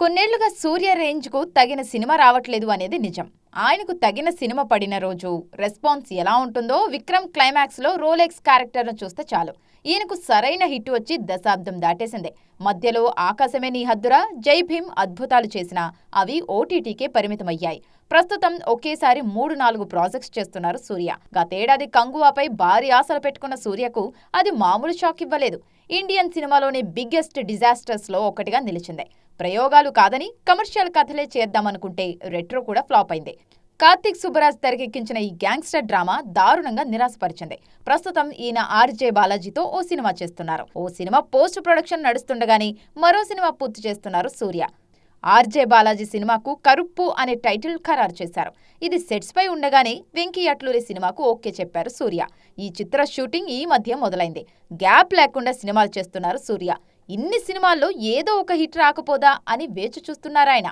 కొన్నేళ్లుగా సూర్య రేంజ్కు తగిన సినిమా రావట్లేదు అనేది నిజం. ఆయనకు తగిన సినిమా పడిన రోజు రెస్పాన్స్ ఎలా ఉంటుందో విక్రమ్ క్లైమాక్స్లో రోలెక్స్ క్యారెక్టర్ను చూస్తే చాలు. ఈయనకు సరైన హిట్ వచ్చి దశాబ్దం దాటేసిందే. మధ్యలో ఆకాశమే నీ హద్దురా, జై భీమ్ అద్భుతాలు చేసినా అవి ఓటీటీకే పరిమితమయ్యాయి. ప్రస్తుతం ఒకేసారి 3-4 ప్రాజెక్ట్స్ చేస్తున్నారు సూర్య. గతేడాది కంగువాపై భారీ ఆశలు పెట్టుకున్న సూర్యకు అది మామూలు షాక్ ఇవ్వలేదు. ఇండియన్ సినిమాలోని బిగ్గెస్ట్ డిజాస్టర్స్లో ఒకటిగా నిలిచింది. ప్రయోగాలు కాదని కమర్షియల్ కథలే చేద్దామనుకుంటే రెట్రో కూడా ఫ్లాప్ అయింది. కార్తిక్ సుబ్బరాజ్ తెరకెక్కించిన ఈ గ్యాంగ్స్టర్ డ్రామా దారుణంగా నిరాశపరిచింది. ప్రస్తుతం ఈయన ఆర్జే బాలాజీతో ఓ సినిమా చేస్తున్నారు. ఓ సినిమా పోస్ట్ ప్రొడక్షన్ నడుస్తుండగానే మరో సినిమా పూర్తి చేస్తున్నారు సూర్య. ఆర్జే బాలాజీ సినిమాకు కరుప్పు అనే టైటిల్ ఖరారు చేశారు. ఇది సెట్స్ పై ఉండగానే వెంకీ అట్లూరి సినిమాకు ఓకే చెప్పారు సూర్య. ఈ చిత్ర షూటింగ్ ఈ మధ్య మొదలైంది. గ్యాప్ లేకుండా సినిమాలు చేస్తున్నారు సూర్య. ఇన్ని సినిమాల్లో ఏదో ఒక హిట్ రాకపోదా అని వేచి చూస్తున్నారాయన.